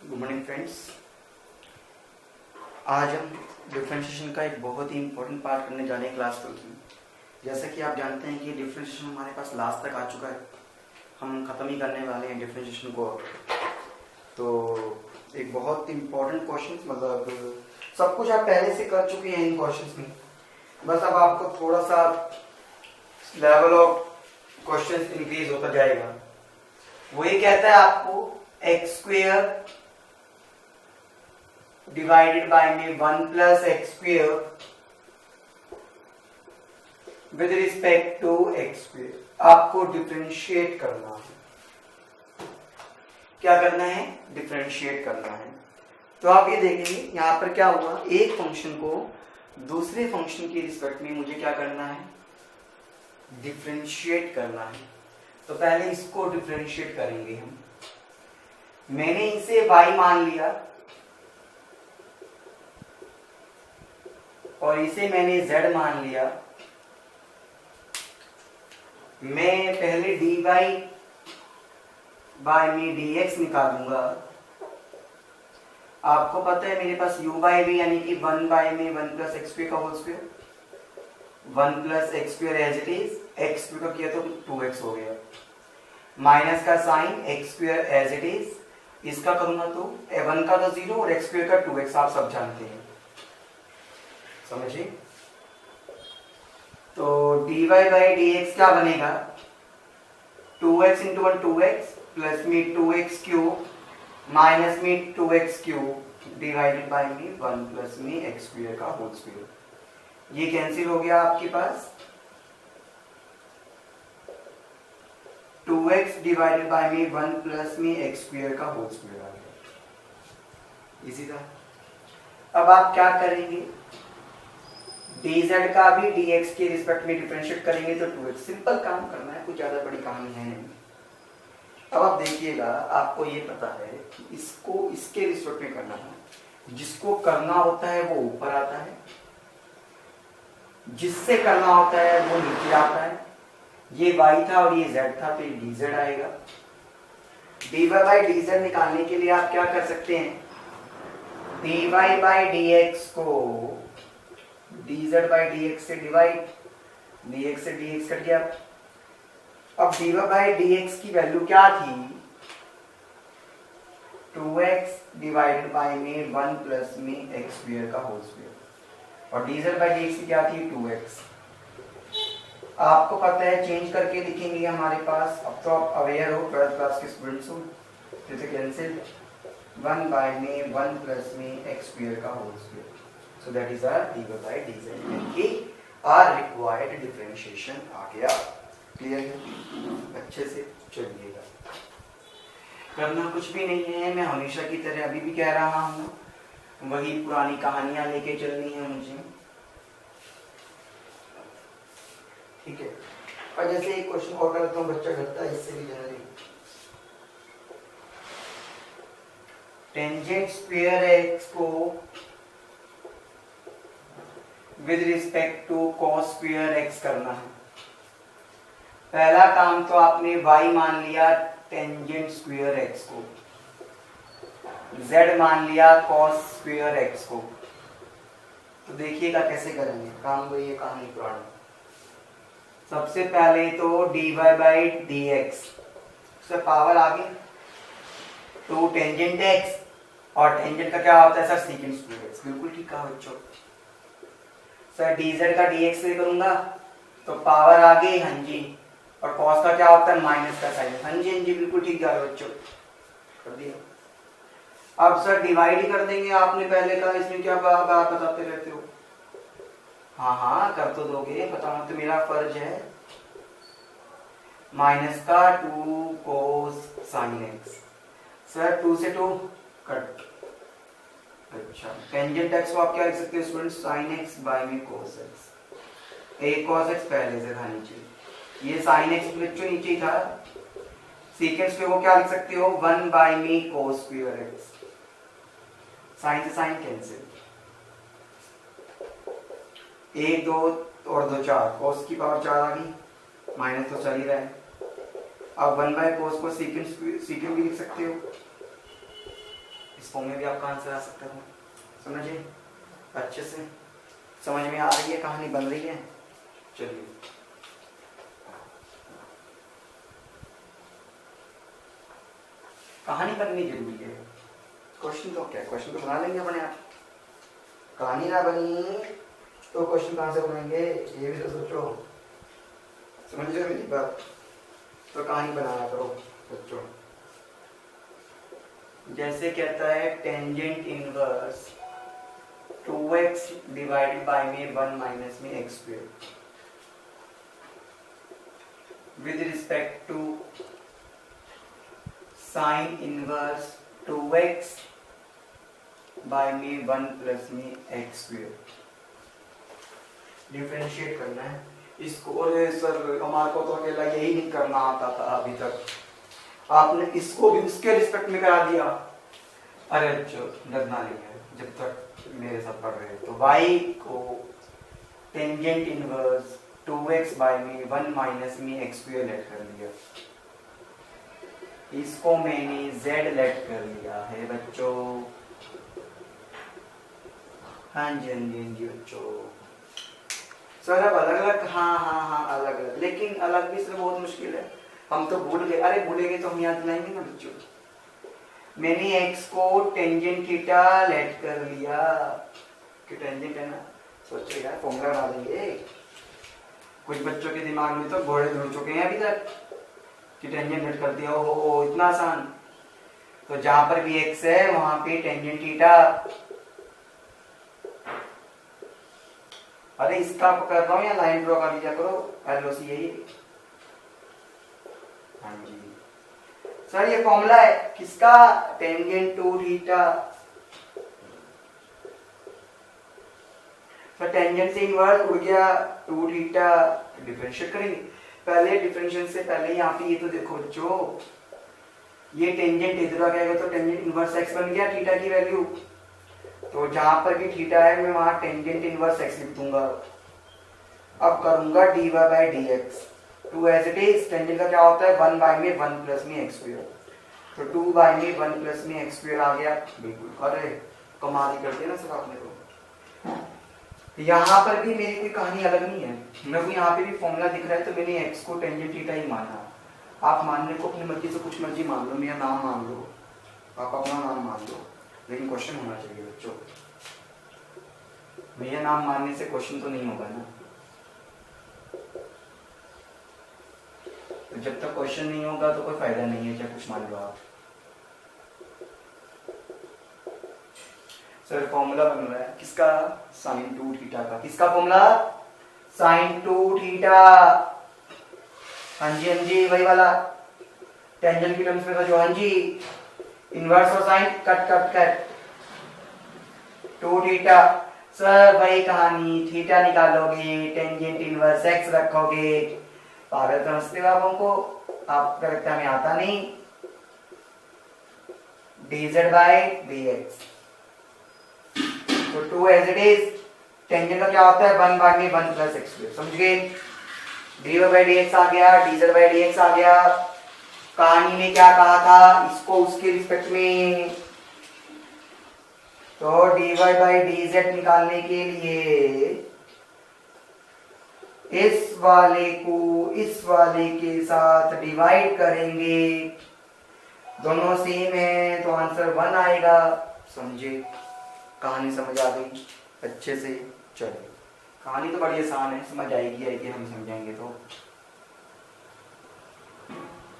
Good morning friends. आज हम differentiation का एक बहुत ही इम्पोर्टेंट पार्ट करने जा रहे हैं क्लास 12 में। जैसा कि आप जानते हैं कि डिफरेंशिएशन हमारे पास लास्ट तक आ चुका है, हम ख़त्म ही करने वाले हैं डिफरेंशिएशन को। तो एक बहुत इम्पोर्टेंट क्वेश्चन, मतलब सब कुछ आप पहले से कर चुके हैं इन क्वेश्चंस में, बस अब आपको थोड़ा सा लेवल ऑफ क्वेश्चंस इंक्रीज होता जाएगा। वो ये कहता है आपको एक्स स्क्वेयर डिवाइडेड बाय में 1 plus X square with respect to X square, आपको डिफरेंशिएट करना है। क्या करना है? डिफरेंशिएट करना है। तो आप ये देखेंगे यहां पर क्या हुआ, एक फंक्शन को दूसरे फंक्शन के रिस्पेक्ट में मुझे क्या करना है? डिफरेंशिएट करना है। तो पहले इसको डिफरेंशिएट करेंगे हम। मैंने इसे y मान लिया और इसे मैंने z मान लिया। मैं पहले dy बाय में dx निकालूंगा। आपको पता है मेरे पास u बाय v यानी कि 1 बाय में 1 प्लस एक्स स्क्वायर का whole square, 1 plus X square as it is, X square का किया तो 2x हो गया, माइनस का sine X square as it is, इसका करूंगा तो 1 का तो 0 और एक्स स्क्वायर का 2x, आप सब जानते हैं, समझिए। तो dy बाई dx क्या बनेगा? 2x इंटू 1 2x प्लस में 2x क्यूब माइनस में 2x क्यूब डिवाइडेड बाई में 1 प्लस में एक्स स्क्वायर का होल स्क्वायर। ये कैंसिल हो गया आपके पास। 2x डिवाइडेड बाय में 1 प्लस में एक्स स्क्वायर का होल स्क्वायर आ गया। इसी तरह अब आप क्या करेंगे? dz का भी dx के रिस्पेक्ट में डिफरेंशिएट करेंगे तो 2x। सिंपल काम करना है, कुछ ज्यादा बड़ी कहानी है नहीं। अब आप देखिएगा, आपको ये पता है कि इसको इसके रिस्पेक्ट में करना है। जिसको करना होता है वो ऊपर आता है, जिससे करना होता है वो नीचे आता है। ये y था और ये z था, तो ये dz आएगा। dy बाई dz निकालने के लिए आप क्या कर सकते हैं? dy बाई dx को dz बाई dx से डिवाइड, dx से dx कट गया। अब dy बाई dx की वैल्यू क्या थी? 2x डिवाइडेड बाई में 1 प्लस में एक्स स्क्वायर का होल स्क्वायर, और dz बाई dx की क्या थी? 2x। आपको पता है चेंज करके लिखेंगे हमारे पास। अब तो आप अवेयर हो, 12th क्लास के स्टूडेंट्स हो। जैसे कैंसिल 1 बाय में 1 प्लस में एक्स स्क्वायर का whole square, so that is our dy by dz। ये आर रिक्वायर्ड डिफरेंशिएशन आ गया। क्लियर है? अच्छे से चलिएगा। करना कुछ भी नहीं है, मैं हमेशा की तरह अभी भी कह रहा हूँ, वही पुरानी कहानियां लेके चलनी है मुझे, ठीक है। और जैसे एक क्वेश्चन और करता हूँ, बच्चा करता है इससे भी जनरली, टेंजेंट स्क्वायर एक्स को with respect to cos square X करना है। पहला काम तो आपने y मान लिया टेंजेंट स्क्वायर एक्स को, z मान लिया कॉस स्क्वायर एक्स को। तो देखिएगा कैसे करेंगे काम, वही है कहानी पुरानी। सबसे पहले तो dy बाई dx से पावर आ गई तो टेंजेंट x, और टेंजेंट का क्या होता है सर? Secant square x। बिल्कुल ठीक कहा बच्चों। सर dz का dx से करूंगा तो पावर आ गई, हाँ जी, और cos का क्या होता है? माइनस का साइन। हाँ जी हाँ जी, बिल्कुल ठीक कहा बच्चों, कर दिया। अब सर डिवाइड ही कर देंगे, आपने पहले कहा, इसमें क्या बात बताते रहते हो? हाँ हाँ कर तो दोगे, बताना तो मेरा फर्ज है। माइनस का 2 cos sin x, सर 2 से 2 कट। अच्छा, टेंजेंट x को आप क्या लिख सकते हो स्टूडेंट? sin x बाय में cos x। एक cos x पहले से था नीचे, ये sin x बच्चों नीचे ही था। सीकेंट स्क्वायर को क्या लिख सकते हो? 1 बाय में cos स्क्वायर x। साइन से साइन कैंसिल, 1 2 और 2 4, cos की पावर 4 आ गई, माइनस तो चल ही रहा है। अब 1 बाय cos को सीकेंट भी लिख सकते हो, इस फॉर्म में भी आपका आंसर आ सकता है। समझिए अच्छे से, समझ में आ रही है, कहानी बन रही है। चलिए कहानी बननी जरूरी है, क्वेश्चन तो क्या, क्वेश्चन तो बना लेंगे अपने आप, कहानी ना बनी तो क्वेश्चन कहाँ से बनाएंगे, ये भी तो सोचो। समझ रहे हो मेरी बात? तो कहानी बनाया करो बच्चों। जैसे कहता है tangent inverse 2x divided by में 1 माइनस में x square with respect to sine inverse 2x by में 1 प्लस में x स्क्वायर। डिफरेंशिएट करना है इसको। अरे सर हमारे को तो अकेला यही नहीं करना आता था अभी तक, आपने इसको भी उसके रिस्पेक्ट में करा दिया। अरे जो डरना नहीं है जब तक मेरे साथ पढ़ रहे हैं। तो y को टेंजेंट इनवर्स 2x बाय में 1 माइनस में x स्क्वायर लेट कर लिया, इसको मैंने z लेट कर लिया है बच्चों। हाँ जी हाँ जी हाँ जी बच्चों। सर अब अलग अलग, हाँ अलग अलग, लेकिन अलग भी सर बहुत मुश्किल है, हम तो भूल गए। अरे भूलेंगे तो हम याद दिलाएंगे ना बच्चों। मैंने x को टेंजेंट थीटा लेट कर लिया कि टेंजेंट है ना, सोचो यार फॉर्मूला बना देंगे। कुछ बच्चों के दिमाग में तो घोड़े दौड़ चुके हैं अभी तक कि टेंजेंट लेट कर दिया, ओ इतना आसान। तो जहां पर भी x है वहां पे टेंजेंट थीटा। अरे इसका कर रहा हूँ या लाइन ड्रॉ कर लिया करो, एलओसी यही। हाँ जी सर ये फॉर्मूला है किसका, tangent two theta. Sir tangent से इनवर्स उड़ गया 2 थीटा, डिफरेंशिएट करेंगे। पहले डिफरेंशिएशन से पहले यहाँ पे ये तो देखो बच्चों, ये टेंजेंट इधर आ गया तो टेंजेंट इनवर्स एक्स बन गया थीटा की वैल्यू। तो जहां पर भी थीटा है मैं वहां टेंजेंट इनवर्स x लिख दूंगा। अब करूंगा dy by dx, 2 as it is. Tangent का क्या होता है 1 बाय में 1 प्लस में x स्क्वायर, तो 2 बाय में 1 प्लस में x स्क्वायर आ गया। बिल्कुल अरे कमाल ही कर दिया ना सर आपने तो। यहाँ पर भी मेरी कोई कहानी अलग नहीं है, मेरे को यहाँ पे भी फॉर्मूला दिख रहा है तो मैंने x को टेंजेंट थीटा ही माना। आप मानने को अपनी मर्जी से कुछ मर्जी मान लो, मेरा नाम मान लो, आप अपना नाम मान लो, लेकिन क्वेश्चन होना चाहिए बच्चों। मेरा नाम मानने से क्वेश्चन तो नहीं होगा ना। तो जब तक क्वेश्चन नहीं होगा तो कोई फायदा नहीं है चाहे कुछ मान लो आप। सर फॉर्मूला बन रहा है किसका, साइन 2 थीटा का। किसका फॉर्मूला, साइन 2 थीटा। हाँ जी वही वाला टेंजेंट की टर्म्स में था जो। हाँ जी इनवर्स और sine cut cut cut 2 theta. Sir वही कहानी, थीटा निकालोगे टेंजेंट इनवर्स x रखोगे। पागल समझते हो आप हमको, आपका लगता हमें आता नहीं। dz बाय dx, तो 2 एज इट इज। टेंजेंट का क्या होता है 1 बाय में 1 प्लस x स्क्वायर, समझ गए। dy बाय dx आ गया, dz बाय dx आ गया। कहानी में क्या कहा था, इसको उसके रिस्पेक्ट में, तो dy बाय dz निकालने के लिए इस वाले को इस वाले के साथ डिवाइड करेंगे, दोनों सेम है तो आंसर 1 आएगा। समझे, कहानी समझ आ गई अच्छे से। चलिए कहानी तो बड़ी आसान है, समझ आएगी हम समझाएंगे तो।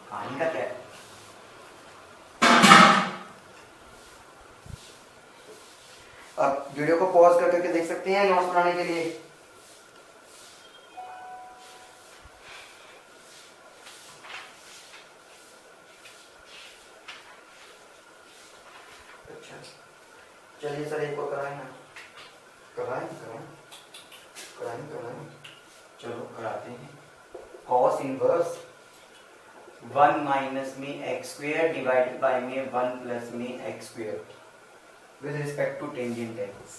कहानी का क्या है, अब वीडियो को पॉज कर करके देख सकते हैं नोट्स बनाने के लिए। अच्छा चलिए सर एक और कराएं ना, कराएं चलो कराते हैं। cos इनवर्स 1 माइनस में x स्क्वायर डिवाइडेड बाय में 1 प्लस में x square with respect to tangent x,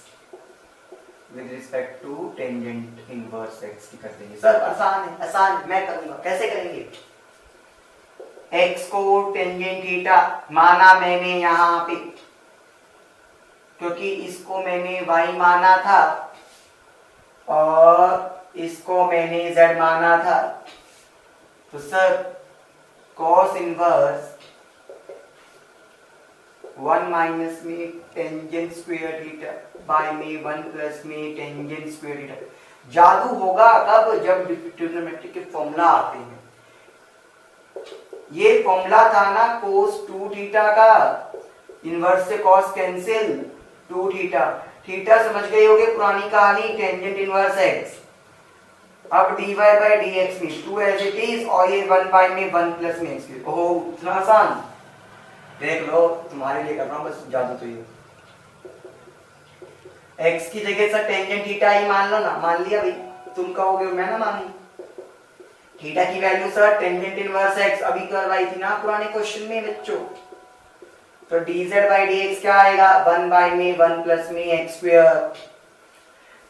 with respect to tangent inverse x की कर देंगे। सर आसान है, आसान मैं करूंगा। कैसे करेंगे, x को टेंजेंट थीटा माना मैंने यहाँ पे, क्योंकि इसको मैंने y माना था और इसको मैंने z माना था। तो सर cos इनवर्स 1 माइनस में टेंजेंट स्क्वायर थीटा बाय में 1 प्लस में टेंजेंट स्क्वायर थीटा। जादू होगा तब जब ट्रिग्नोमेट्री के फॉर्मूला आते हैं। ये फॉर्मूला था ना cos 2 थीटा का, इनवर्स से cos कैंसिल 2 थीटा। थीटा समझ गए होगे पुरानी कहानी, टेंजेंट इनवर्स x। अब dy बाय dx में 2 एज इट इज और ये 1 बाय में 1 प्लस में x। ओहो इतना आसान, देख लो तुम्हारे लिए कर रहा हूं बस जादू। तो ये x की जगह सर टेंजेंट थीटा ही मान लो ना, मान लिया भाई, तुम कहोगे मैं ना मानी। थीटा की value sir tangent inverse x अभी करवाई थी ना पुराने क्वेश्चन में बच्चों। तो dz बाई dx क्या आएगा, 1 बाई में 1 प्लस में x स्क्वायर।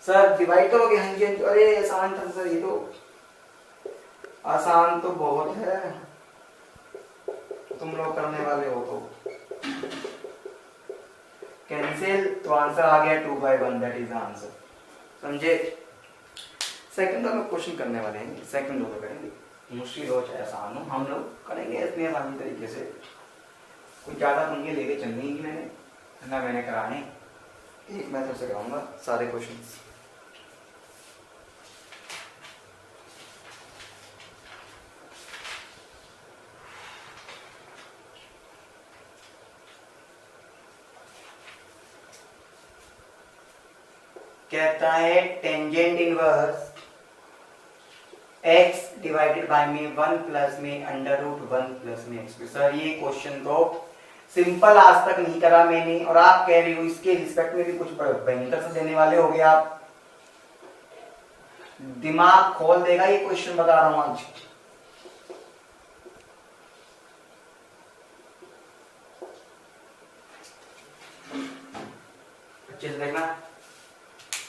सर डिवाइड करोगे, हाँ जी अरे आसान था सर, ये तो आसान तो बहुत है, तुम लोग करने वाले हो तो कैंसिल, तो आंसर आ गया 2 बाई 1, दैट इज आंसर। समझे? सेकंड वाला क्वेश्चन करने वाले हैं, सेकंड वाला करेंगे, मुश्किल हो चाहे आसान हो, हम लोग करेंगे इतने आसानी तरीके से। कुछ ज्यादा पंगे लेके चलनी ही मैंने ना, मैंने कराने एक मेथड से कराऊंगा सारे क्वेश्चंस। कहता है tangent inverse x divided by में 1 प्लस में अंडर रूट 1 प्लस में x। सर ये क्वेश्चन तो सिंपल आज तक नहीं करा मैंने, और आप कह रही हो इसके रिस्पेक्ट में भी कुछ भयंकर से देने वाले हो गए आप। दिमाग खोल देगा ये क्वेश्चन, बता रहा हूं आज। अच्छे से देखना,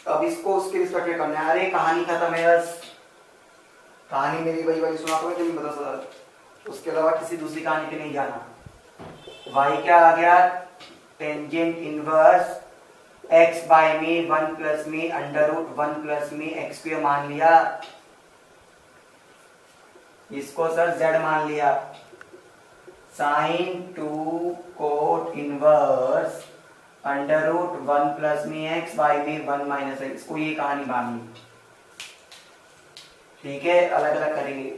अब इसको उसके रिस्पेक्ट में करना है। अरे कहानी खत्म है बस, कहानी मेरी वही वाली सुना तो नहीं बता सर, उसके अलावा किसी दूसरी कहानी पे नहीं जाना। y क्या आ गया, टेंजेंट इनवर्स x बाय में 1 प्लस में अंडर रूट 1 प्लस में x स्क्वायर मान लिया, इसको सर z मान लिया। Sine 2 cot inverse under root 1 plus में x बाय में 1 माइनस x, इसको ये कहानी माननी। ठीक है, अलग अलग करेंगे,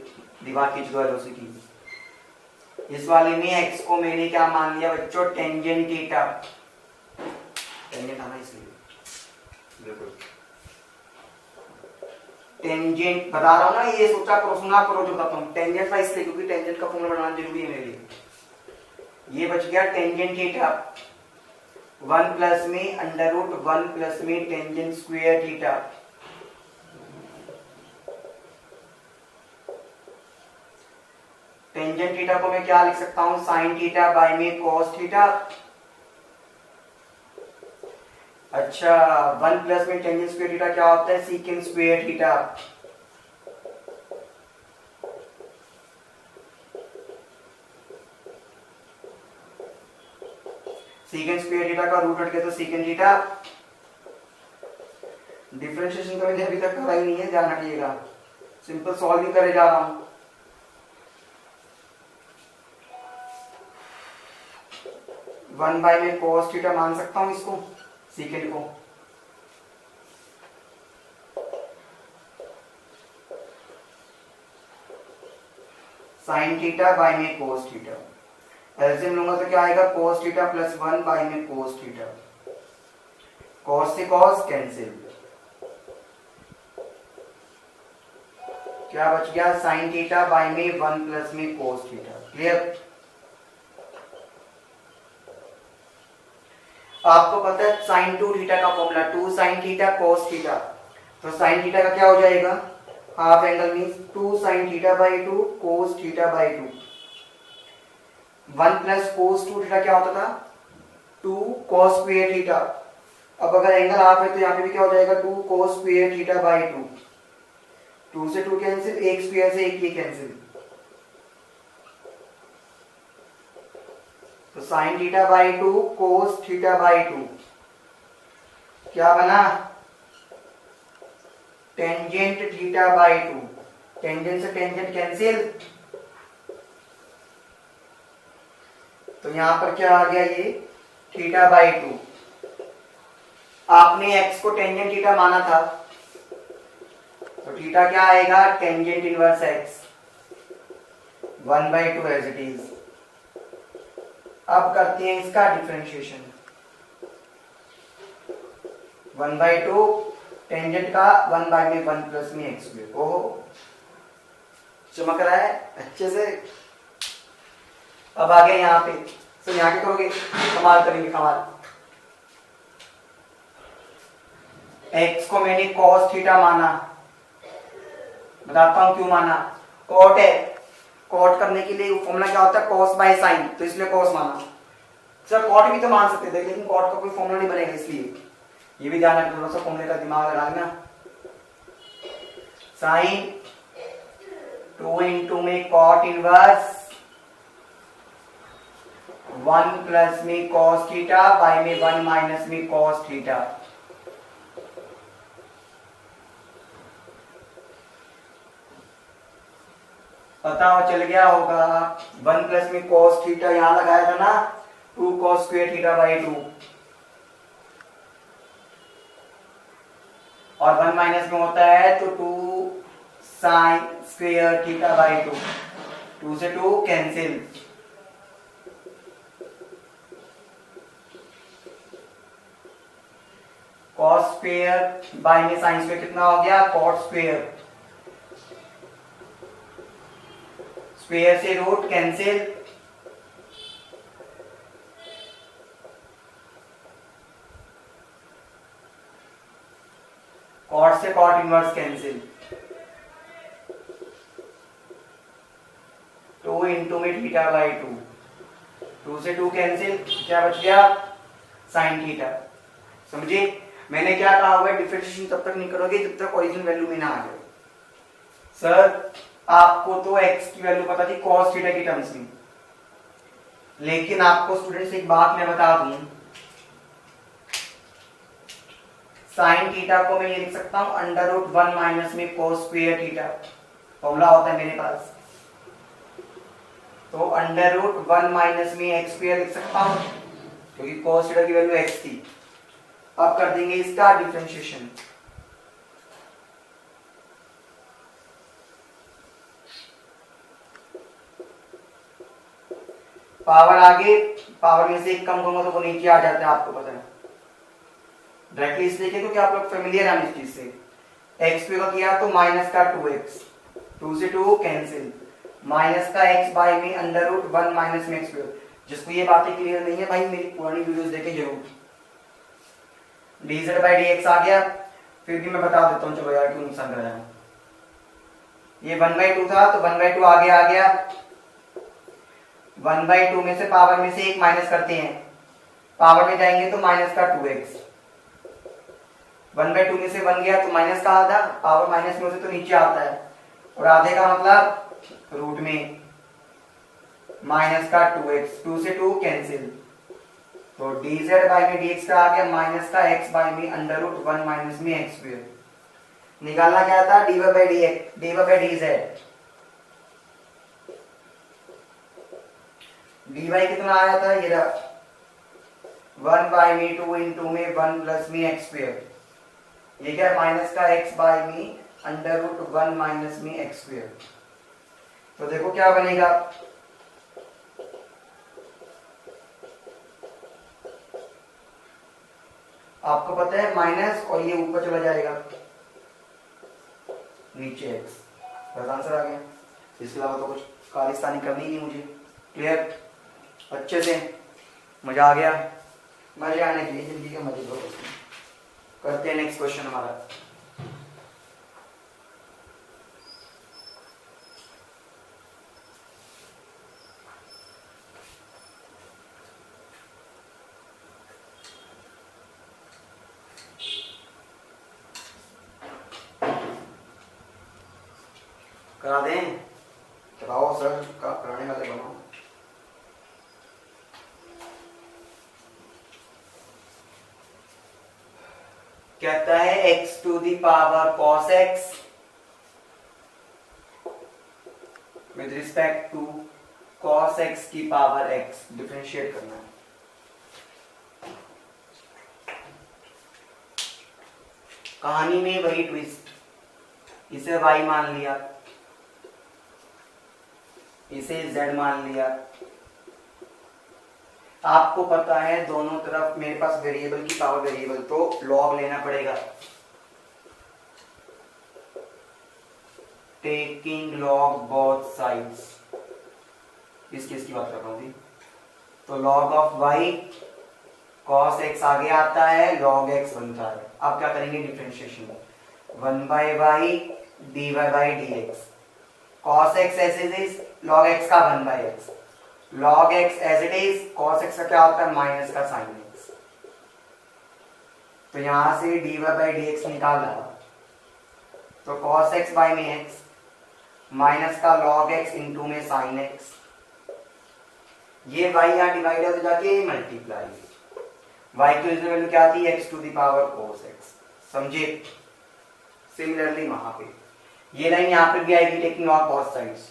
दिमाग की जुगाड़ उसी की। इस वाले में x को मैंने क्या मान लिया बच्चों, टेंजेंट थीटा। टेंजेंट आना इसलिए बिल्कुल टेंजेंट बता रहा हूं ना, ये सोचा करो, सुना करो जो बताता हूं। टेंजेंट था इसलिए क्योंकि टेंजेंट का फॉर्मूला बनाना जरूरी है मेरे लिए। ये बच गया टेंजेंट थीटा 1 प्लस में अंडर रूट 1 प्लस में tangent square theta. Tangent theta को मैं क्या लिख सकता हूं, साइन थीटा बाय में कॉस थीटा। अच्छा 1 प्लस में टेंजेंट स्क्वायर थीटा क्या होता है, secant square theta. Secant square theta का रूट हट गया तो सीकेंट थीटा। डिफरेंशिएशन तो मैंने अभी तक करा ही नहीं है, ध्यान रखिएगा, सिंपल सॉल्व ही करे जा रहा हूं। 1 बाय में cos थीटा मान सकता हूं इसको, सीकेंट को। साइन थीटा बाय में cos थीटा, एलसीएम लूंगा तो क्या आएगा, cos थीटा प्लस 1 बाय में cos थीटा। cos से cos कैंसिल, क्या बच गया, साइन थीटा बाय में 1 प्लस में cos थीटा। क्लियर? आपको पता है साइन 2 थीटा का formula 2 sine theta cos theta, तो साइन थीटा का क्या हो जाएगा, half angle means 2 sine theta by 2 cos theta by 2। 1 plus cos 2 theta क्या होता था, 2 cos स्क्वायर थीटा। अब अगर एंगल हाफ है तो यहाँ पे भी क्या हो जाएगा, 2 cos स्क्वायर थीटा बाई 2। 2 से 2 कैंसिल, 1 स्क्वायर से 1 ये कैंसिल, तो sine theta by 2 cos theta by 2। क्या बना, टेंजेंट थीटा बाई 2, टेंजेंट से टेंजेंट कैंसिल, तो यहां पर क्या आ गया, ये थीटा बाई 2। आपने x को टेंजेंट थीटा माना था, तो थीटा क्या आएगा, tangent inverse x 1/2 as it is. अब करते हैं इसका डिफरेंशिएशन, 1/2 टेंजेंट का 1/1 प्लस में एक्स स्क्वायर। ओहो चमक रहा है अच्छे से। अब आ गए यहाँ पे, तो यहाँ क्या करोगे, कमाल करेंगे कमाल। x को मैंने cos थीटा माना, बताता हूं क्यों माना, कॉट है, कॉट करने के लिए फॉर्मूला क्या होता है, cos बाय साइन, तो इसलिए cos माना। सर कॉट भी तो मान सकते थे, लेकिन कॉट का कोई फॉर्मूला नहीं बनेगा, इसलिए ये भी ध्यान रखना, थोड़ा सा फॉर्मूले का दिमाग लगाना। साइन 2 इंटू में कॉट इनवर्स 1 प्लस में cos थीटा बाय में 1 माइनस में cos थीटा। पता हो चल गया होगा, 1 प्लस में cos थीटा यहां लगाया था ना, 2 cos स्क्वायर थीटा बाई 2, और 1 माइनस में होता है तो 2 साइन स्क्वायर थीटा बाई 2, 2 से 2 कैंसिल, cos स्क्वायर बाय में साइन स्क्वायर कितना हो गया, cot स्क्वायर, स्क्वायर से रूट कैंसिल, cot से cot इनवर्स कैंसिल, 2 इंटू में थीटा बाई 2, 2 से 2 कैंसिल, क्या बच गया, साइन थीटा। समझे मैंने क्या कहा हुआ है, डिफरेंशिएशन तब तक नहीं करोगे जब तक ओरिजिनल वैल्यू में ना आ जाए। सर आपको तो x की वैल्यू पता थी cos थीटा की टर्म्स में, लेकिन आपको स्टूडेंट्स एक बात मैं बता दूं, साइन थीटा को मैं ये लिख सकता हूं √1 माइनस में cos स्क्वायर थीटा, फॉर्मूला होता है मेरे पास, तो √1 माइनस में x स्क्वायर लिख सकता हूं, क्योंकि cos थीटा की वैल्यू x थी। अब कर देंगे इसका डिफरेंशिएशन, पावर आगे, पावर में से एक कम करूंगा तो वो नीचे आ जाता है, आपको पता है डायरेक्टली, इसलिए क्योंकि आप लोग फेमिलियर हैं इस चीज से। x पे का किया तो माइनस का 2x, 2 से 2 कैंसिल, माइनस का x बाय में √1 माइनस में x स्क्वायर। जिसको ये बातें क्लियर नहीं है भाई, मेरी पुरानी वीडियोस देखें जरूर। dz बाय dx आ गया, फिर भी मैं बता देता हूँ, चलो यार क्यों नुकसान कराया। ये 1/2 था तो 1/2 आगे आ गया, 1/2 में से पावर में से एक माइनस करते हैं, पावर में जाएंगे तो माइनस का 2x, 1/2 में से 1 गया तो माइनस का आधा, पावर माइनस में से तो नीचे आता है, और आधे का मतलब रूट में माइनस का 2x, 2 से 2 कैंसिल, तो dz बाय में dx का आ गया माइनस का x बाय में √1 माइनस में x स्क्वायर। निकालना क्या था, dy by dx, dy by dz, dy कितना आया था, ये रहा 1 बाय में 2 इंटू में 1 प्लस में x स्क्वायर, ये क्या माइनस का x बाय में √1 माइनस में x स्क्वायर। तो देखो क्या बनेगा, आपको पता है माइनस, और ये ऊपर चला जाएगा नीचे x, बस आंसर आ गया। इसके अलावा तो कुछ कारिस्तानी करनी नहीं मुझे। क्लियर, अच्छे से मजा आ गया, मजे आने चाहिए जिंदगी के मजे लो। करते हैं नेक्स्ट क्वेश्चन हमारा। करा दें, कराओ सर, का कराने वाले बनाओ। कहता है x to the power cos x with respect to cos x की पावर x डिफरेंशिएट करना है। कहानी में वही ट्विस्ट, इसे y मान लिया, इसे z मान लिया। आपको पता है दोनों तरफ मेरे पास वेरिएबल की पावर वेरिएबल, तो लॉग लेना पड़ेगा। टेकिंग लॉग बोथ साइड्स, इस केस की बात कर रहा हूं। तो log of y cos x आगे आता है, log x बनता है। अब क्या करेंगे differentiation, 1/y dy by dx, cos x as it is, log x का 1/x, log x as it is, cos x का क्या होता है माइनस का sin x। तो यहां से dy by dx निकाला, तो cos x by में x माइनस का log x इंटू में sin x, ये y यहां डिवाइड हो जाके मल्टीप्लाई, y की वैल्यू क्या आती है x to the power cos x, समझे। सिमिलरली वहां पे ये लाइन यहां पे भी आएगी, टेकिंग लॉग बोथ साइड्स,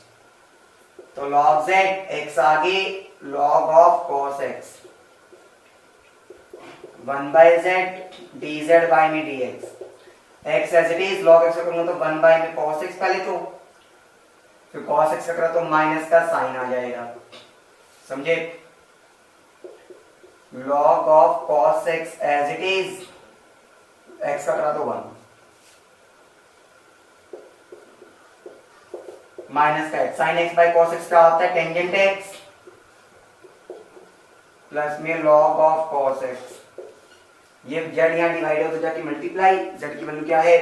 तो log z x आगे log of cos x 1/z dz by में dx, x as it is, log x का करूंगा तो 1 में cos x पहले, तो फिर cos x का करा तो माइनस का साइन आ जाएगा, समझे। log of cos x as it is, x का करा तो 1 माइनस का x, sin x by cos x क्या होता है टेंजेंट x प्लस में log ऑफ cos x, ये z यहां डिवाइड हो तो जाके मल्टीप्लाई, z की वैल्यू क्या है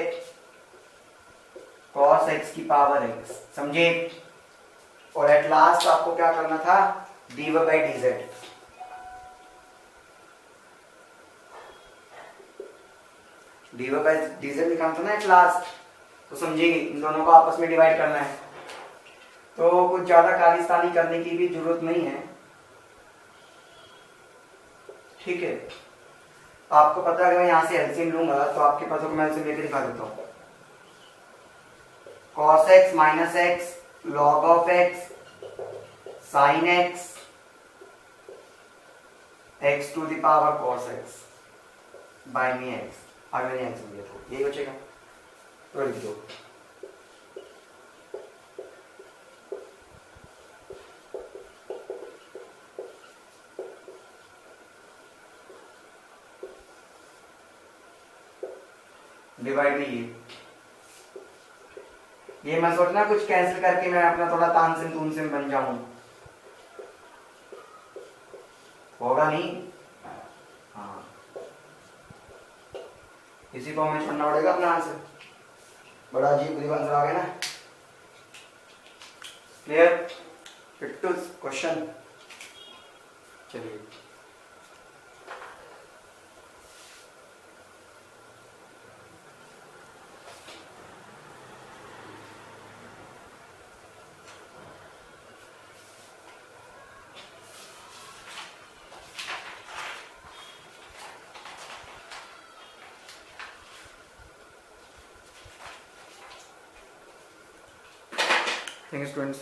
cos x की पावर x, समझे। और एट लास्ट आपको क्या करना था dy by dz, dy by dz निकालना था ना एट लास्ट, तो समझिए इन दोनों को आपस में डिवाइड करना है, तो कुछ ज्यादा खालिस्तानी करने की भी जरूरत नहीं है, ठीक है। आपको पता है अगर मैं यहां से एलसीएम लूंगा तो आपके पास मैं एलसीएम लेकर दिखा देता हूं, cos x minus x log of x sin x x to the power cos x by में x, आगे मैंने एलसीएम लिया तो यही बचेगा, तो लिख दो। डिवाइड में ये मैं सोचना कुछ कैंसिल करके मैं अपना थोड़ा तानसेन तूनसेन बन जाऊं, होगा नहीं। हाँ इसी को हमें छोड़ना पड़ेगा अपना आंसर, बड़ा अजीब गरीब आंसर आ गया ना। क्लियर, फिट क्वेश्चन, चलिए थैंक यू स्टूडेंट्स।